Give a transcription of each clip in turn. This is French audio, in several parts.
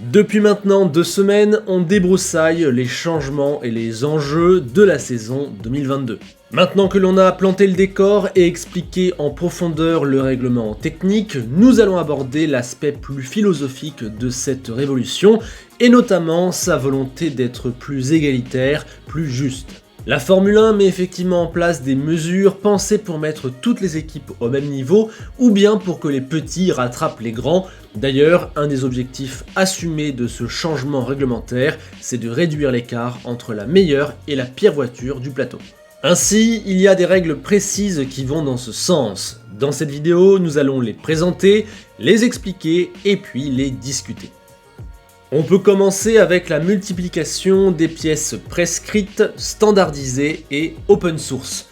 Depuis maintenant 2 semaines, on débroussaille les changements et les enjeux de la saison 2022. Maintenant que l'on a planté le décor et expliqué en profondeur le règlement technique, nous allons aborder l'aspect plus philosophique de cette révolution, et notamment sa volonté d'être plus égalitaire, plus juste. La Formule 1 met effectivement en place des mesures pensées pour mettre toutes les équipes au même niveau, ou bien pour que les petits rattrapent les grands. D'ailleurs, un des objectifs assumés de ce changement réglementaire, c'est de réduire l'écart entre la meilleure et la pire voiture du plateau. Ainsi, il y a des règles précises qui vont dans ce sens. Dans cette vidéo, nous allons les présenter, les expliquer et puis les discuter. On peut commencer avec la multiplication des pièces prescrites, standardisées et open source.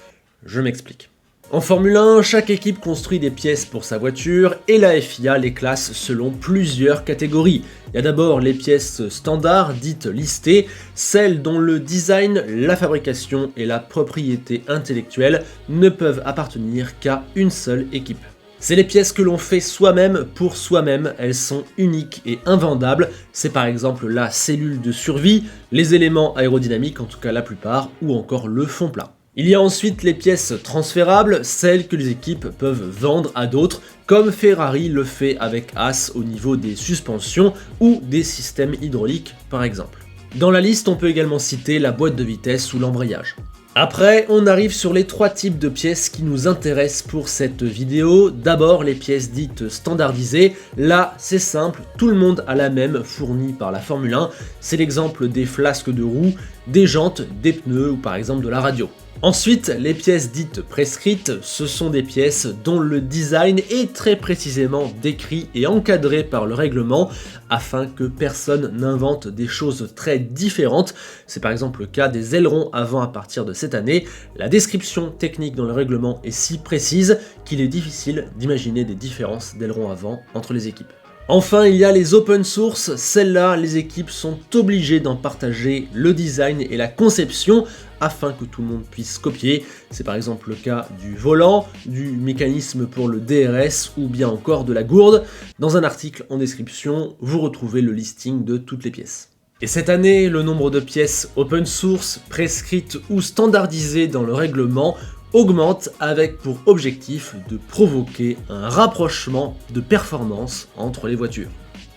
Je m'explique. En Formule 1, chaque équipe construit des pièces pour sa voiture et la FIA les classe selon plusieurs catégories. Il y a d'abord les pièces standards, dites listées, celles dont le design, la fabrication et la propriété intellectuelle ne peuvent appartenir qu'à une seule équipe. C'est les pièces que l'on fait soi-même pour soi-même, elles sont uniques et invendables, c'est par exemple la cellule de survie, les éléments aérodynamiques, en tout cas la plupart, ou encore le fond plat. Il y a ensuite les pièces transférables, celles que les équipes peuvent vendre à d'autres, comme Ferrari le fait avec Haas au niveau des suspensions ou des systèmes hydrauliques par exemple. Dans la liste, on peut également citer la boîte de vitesse ou l'embrayage. Après, on arrive sur les 3 types de pièces qui nous intéressent pour cette vidéo. D'abord, les pièces dites standardisées. Là, c'est simple, tout le monde a la même fournie par la Formule 1. C'est l'exemple des flasques de roues, des jantes, des pneus ou par exemple de la radio. Ensuite, les pièces dites prescrites, ce sont des pièces dont le design est très précisément décrit et encadré par le règlement afin que personne n'invente des choses très différentes. C'est par exemple le cas des ailerons avant à partir de cette année. La description technique dans le règlement est si précise qu'il est difficile d'imaginer des différences d'ailerons avant entre les équipes. Enfin, il y a les open source, celles-là, les équipes sont obligées d'en partager le design et la conception afin que tout le monde puisse copier. C'est par exemple le cas du volant, du mécanisme pour le DRS ou bien encore de la gourde. Dans un article en description, vous retrouvez le listing de toutes les pièces. Et cette année, le nombre de pièces open source, prescrites ou standardisées dans le règlement augmente avec pour objectif de provoquer un rapprochement de performance entre les voitures.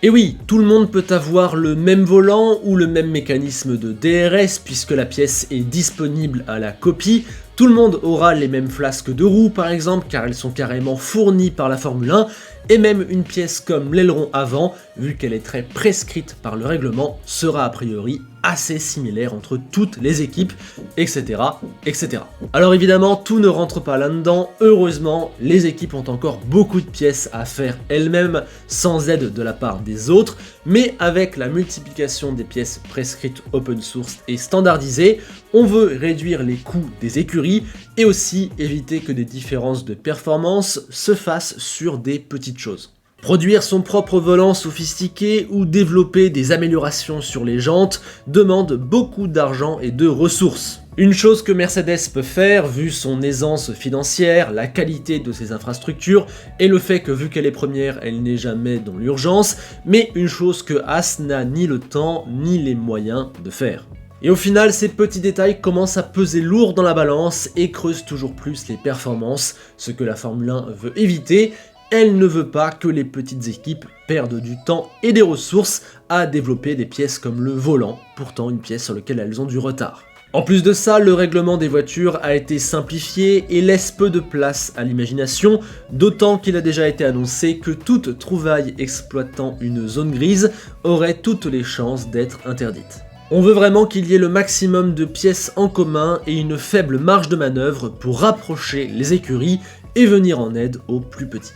Et oui, tout le monde peut avoir le même volant ou le même mécanisme de DRS puisque la pièce est disponible à la copie. Tout le monde aura les mêmes flasques de roues par exemple car elles sont carrément fournies par la Formule 1 et même une pièce comme l'aileron avant, vu qu'elle est très prescrite par le règlement, sera a priori assez similaire entre toutes les équipes, etc. etc. Alors évidemment, tout ne rentre pas là-dedans, heureusement, les équipes ont encore beaucoup de pièces à faire elles-mêmes sans aide de la part des autres, mais avec la multiplication des pièces prescrites open source et standardisées, on veut réduire les coûts des écuries et aussi éviter que des différences de performance se fassent sur des petites choses. Produire son propre volant sophistiqué ou développer des améliorations sur les jantes demande beaucoup d'argent et de ressources. Une chose que Mercedes peut faire, vu son aisance financière, la qualité de ses infrastructures et le fait que vu qu'elle est première, elle n'est jamais dans l'urgence, mais une chose que Haas n'a ni le temps ni les moyens de faire. Et au final, ces petits détails commencent à peser lourd dans la balance et creusent toujours plus les performances, ce que la Formule 1 veut éviter. Elle ne veut pas que les petites équipes perdent du temps et des ressources à développer des pièces comme le volant, pourtant une pièce sur laquelle elles ont du retard. En plus de ça, le règlement des voitures a été simplifié et laisse peu de place à l'imagination, d'autant qu'il a déjà été annoncé que toute trouvaille exploitant une zone grise aurait toutes les chances d'être interdite. On veut vraiment qu'il y ait le maximum de pièces en commun et une faible marge de manœuvre pour rapprocher les écuries et venir en aide aux plus petits.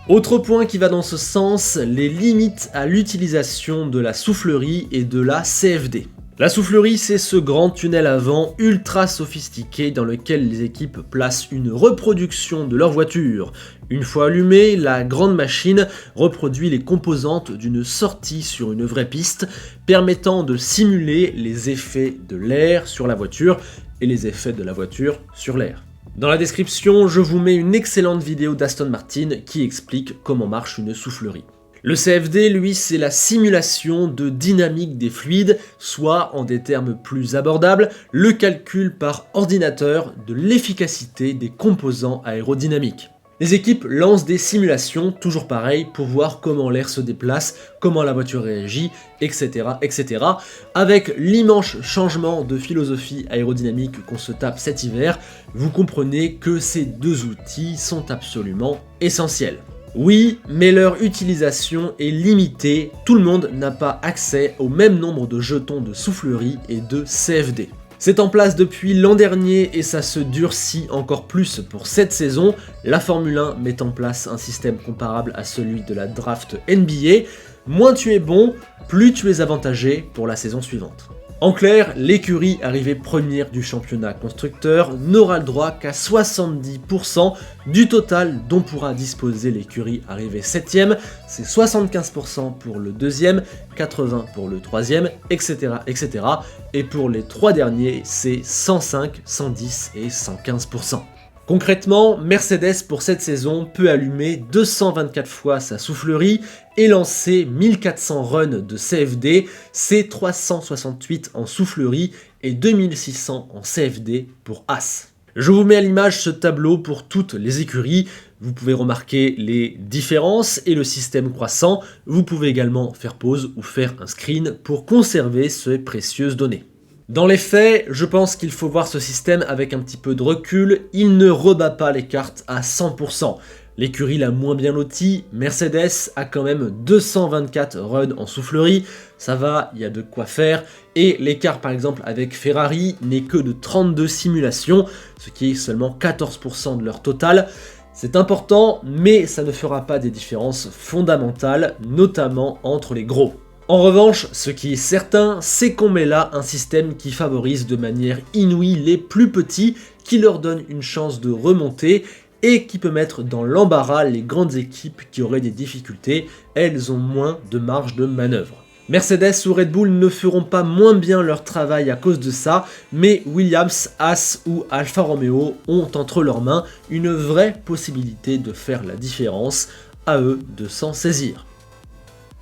Autre point qui va dans ce sens, les limites à l'utilisation de la soufflerie et de la CFD. La soufflerie, c'est ce grand tunnel avant ultra sophistiqué dans lequel les équipes placent une reproduction de leur voiture. Une fois allumée, la grande machine reproduit les composantes d'une sortie sur une vraie piste, permettant de simuler les effets de l'air sur la voiture et les effets de la voiture sur l'air. Dans la description, je vous mets une excellente vidéo d'Aston Martin qui explique comment marche une soufflerie. Le CFD, lui, c'est la simulation de dynamique des fluides, soit, en des termes plus abordables, le calcul par ordinateur de l'efficacité des composants aérodynamiques. Les équipes lancent des simulations, toujours pareil, pour voir comment l'air se déplace, comment la voiture réagit, etc. etc. Avec l'immense changement de philosophie aérodynamique qu'on se tape cet hiver, vous comprenez que ces deux outils sont absolument essentiels. Oui, mais leur utilisation est limitée, tout le monde n'a pas accès au même nombre de jetons de soufflerie et de CFD. C'est en place depuis l'an dernier et ça se durcit encore plus pour cette saison. La Formule 1 met en place un système comparable à celui de la draft NBA. Moins tu es bon, plus tu es avantagé pour la saison suivante. En clair, l'écurie arrivée première du championnat constructeur n'aura le droit qu'à 70% du total dont pourra disposer l'écurie arrivée 7ème, c'est 75% pour le deuxième, 80% pour le troisième, etc. etc. Et pour les trois derniers, c'est 105, 110 et 115%. Concrètement, Mercedes pour cette saison peut allumer 224 fois sa soufflerie et lancer 1400 runs de CFD, c'est 368 en soufflerie et 2600 en CFD pour As. Je vous mets à l'image ce tableau pour toutes les écuries, vous pouvez remarquer les différences et le système croissant, vous pouvez également faire pause ou faire un screen pour conserver ces précieuses données. Dans les faits, je pense qu'il faut voir ce système avec un petit peu de recul, il ne rebat pas les cartes à 100%. L'écurie la moins bien lotie, Mercedes, a quand même 224 runs en soufflerie, ça va, il y a de quoi faire, et l'écart par exemple avec Ferrari n'est que de 32 simulations, ce qui est seulement 14% de leur total. C'est important, mais ça ne fera pas des différences fondamentales, notamment entre les gros. En revanche, ce qui est certain, c'est qu'on met là un système qui favorise de manière inouïe les plus petits, qui leur donne une chance de remonter et qui peut mettre dans l'embarras les grandes équipes qui auraient des difficultés, elles ont moins de marge de manœuvre. Mercedes ou Red Bull ne feront pas moins bien leur travail à cause de ça, mais Williams, Haas ou Alfa Romeo ont entre leurs mains une vraie possibilité de faire la différence, à eux de s'en saisir.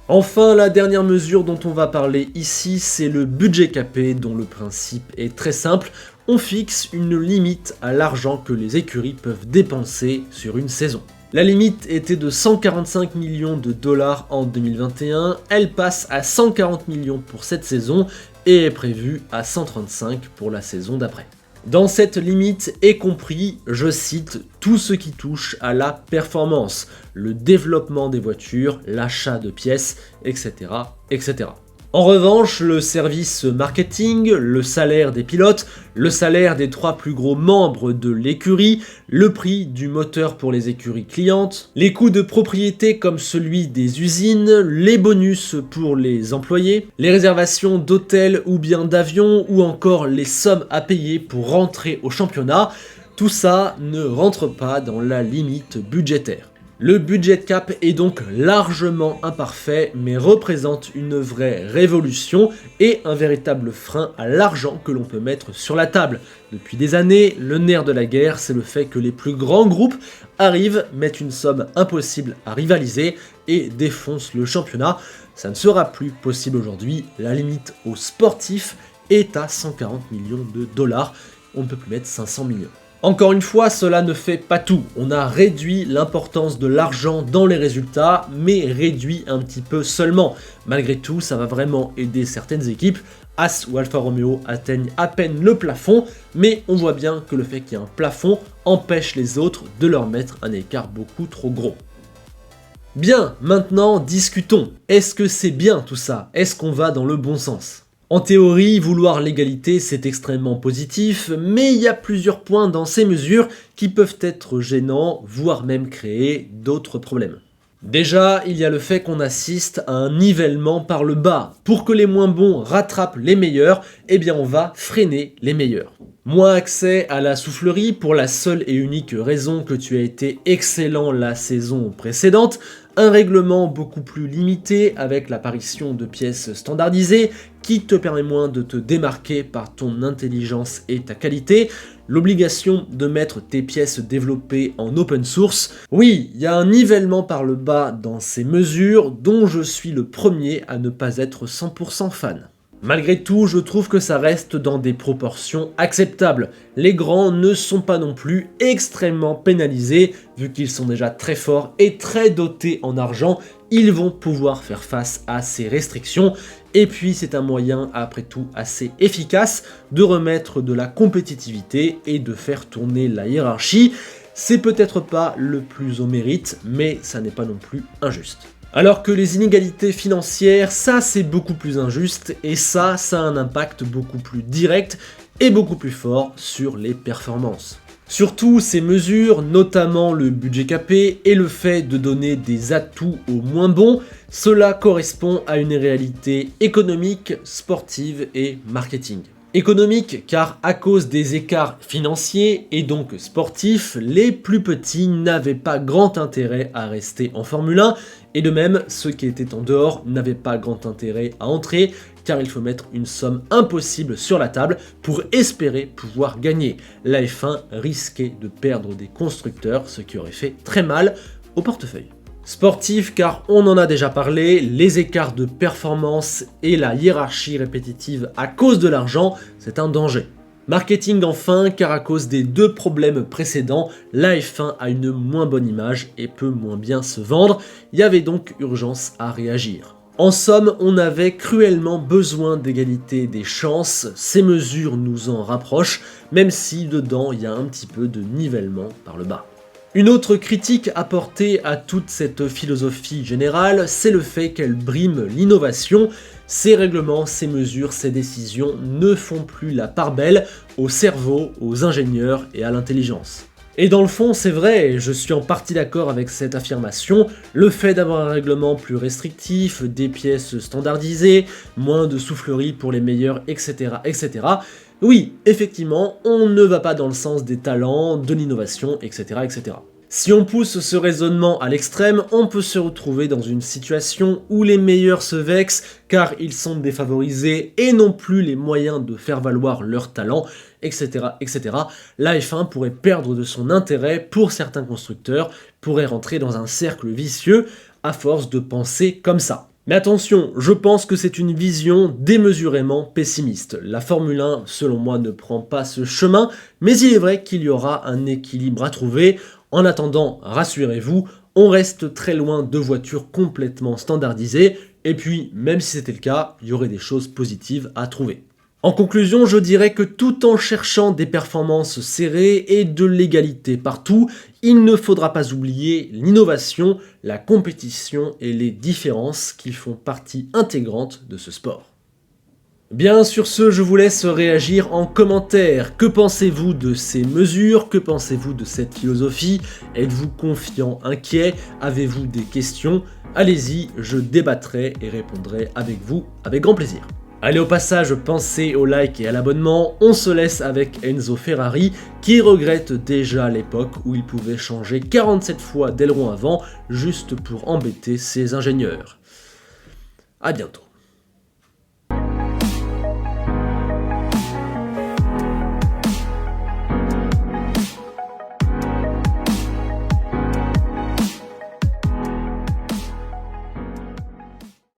Enfin, la dernière mesure dont on va parler ici, c'est le budget capé dont le principe est très simple. On fixe une limite à l'argent que les écuries peuvent dépenser sur une saison. La limite était de 145 millions de dollars en 2021, elle passe à 140 millions pour cette saison et est prévue à 135 pour la saison d'après. Dans cette limite est compris, je cite, tout ce qui touche à la performance, le développement des voitures, l'achat de pièces, etc., etc. En revanche, le service marketing, le salaire des pilotes, le salaire des 3 plus gros membres de l'écurie, le prix du moteur pour les écuries clientes, les coûts de propriété comme celui des usines, les bonus pour les employés, les réservations d'hôtels ou bien d'avions ou encore les sommes à payer pour rentrer au championnat, tout ça ne rentre pas dans la limite budgétaire. Le budget cap est donc largement imparfait, mais représente une vraie révolution et un véritable frein à l'argent que l'on peut mettre sur la table. Depuis des années, le nerf de la guerre, c'est le fait que les plus grands groupes arrivent, mettent une somme impossible à rivaliser et défoncent le championnat. Ça ne sera plus possible aujourd'hui, la limite aux sportifs est à 140 millions de dollars, on ne peut plus mettre 500 millions. Encore une fois, cela ne fait pas tout. On a réduit l'importance de l'argent dans les résultats, mais réduit un petit peu seulement. Malgré tout, ça va vraiment aider certaines équipes. Haas ou Alfa Romeo atteignent à peine le plafond, mais on voit bien que le fait qu'il y ait un plafond empêche les autres de leur mettre un écart beaucoup trop gros. Bien, maintenant discutons. Est-ce que c'est bien tout ça? Est-ce qu'on va dans le bon sens? En théorie, vouloir l'égalité, c'est extrêmement positif, mais il y a plusieurs points dans ces mesures qui peuvent être gênants, voire même créer d'autres problèmes. Déjà, il y a le fait qu'on assiste à un nivellement par le bas. Pour que les moins bons rattrapent les meilleurs, eh bien on va freiner les meilleurs. Moins accès à la soufflerie pour la seule et unique raison que tu as été excellent la saison précédente. un règlement beaucoup plus limité avec l'apparition de pièces standardisées qui te permet moins de te démarquer par ton intelligence et ta qualité, l'obligation de mettre tes pièces développées en open source. Oui, il y a un nivellement par le bas dans ces mesures dont je suis le premier à ne pas être 100% fan. Malgré tout, je trouve que ça reste dans des proportions acceptables. Les grands ne sont pas non plus extrêmement pénalisés, vu qu'ils sont déjà très forts et très dotés en argent, ils vont pouvoir faire face à ces restrictions. Et puis c'est un moyen, après tout, assez efficace de remettre de la compétitivité et de faire tourner la hiérarchie. C'est peut-être pas le plus au mérite, mais ça n'est pas non plus injuste. Alors que les inégalités financières, ça c'est beaucoup plus injuste et ça a un impact beaucoup plus direct et beaucoup plus fort sur les performances. Surtout ces mesures, notamment le budget capé et le fait de donner des atouts aux moins bons, cela correspond à une réalité économique, sportive et marketing. Économique car à cause des écarts financiers et donc sportifs, les plus petits n'avaient pas grand intérêt à rester en Formule 1 et de même ceux qui étaient en dehors n'avaient pas grand intérêt à entrer car il faut mettre une somme impossible sur la table pour espérer pouvoir gagner. La F1 risquait de perdre des constructeurs, ce qui aurait fait très mal au portefeuille. Sportif car on en a déjà parlé, les écarts de performance et la hiérarchie répétitive à cause de l'argent, c'est un danger. Marketing enfin car à cause des deux problèmes précédents, la F1 a une moins bonne image et peut moins bien se vendre, il y avait donc urgence à réagir. En somme, on avait cruellement besoin d'égalité des chances, ces mesures nous en rapprochent, même si dedans il y a un petit peu de nivellement par le bas. Une autre critique apportée à toute cette philosophie générale, c'est le fait qu'elle brime l'innovation. Ces règlements, ces mesures, ces décisions ne font plus la part belle au cerveau, aux ingénieurs et à l'intelligence. Et dans le fond, c'est vrai, et je suis en partie d'accord avec cette affirmation, le fait d'avoir un règlement plus restrictif, des pièces standardisées, moins de souffleries pour les meilleurs, etc., etc., oui, effectivement, on ne va pas dans le sens des talents, de l'innovation, etc., etc. Si on pousse ce raisonnement à l'extrême, on peut se retrouver dans une situation où les meilleurs se vexent car ils sont défavorisés et n'ont plus les moyens de faire valoir leur talent, etc., etc. La F1 pourrait perdre de son intérêt pour certains constructeurs, pourrait rentrer dans un cercle vicieux à force de penser comme ça. Mais attention, je pense que c'est une vision démesurément pessimiste. La Formule 1, selon moi, ne prend pas ce chemin, mais il est vrai qu'il y aura un équilibre à trouver. En attendant, rassurez-vous, on reste très loin de voitures complètement standardisées, et puis, même si c'était le cas, il y aurait des choses positives à trouver. En conclusion, je dirais que tout en cherchant des performances serrées et de l'égalité partout, il ne faudra pas oublier l'innovation, la compétition et les différences qui font partie intégrante de ce sport. Bien, sur ce, je vous laisse réagir en commentaire. Que pensez-vous de ces mesures? Que pensez-vous de cette philosophie? Êtes-vous confiant, inquiet? Avez-vous des questions? Allez-y, je débattrai et répondrai avec vous avec grand plaisir. Allez, au passage, pensez au like et à l'abonnement. On se laisse avec Enzo Ferrari qui regrette déjà l'époque où il pouvait changer 47 fois d'aileron avant juste pour embêter ses ingénieurs. A bientôt.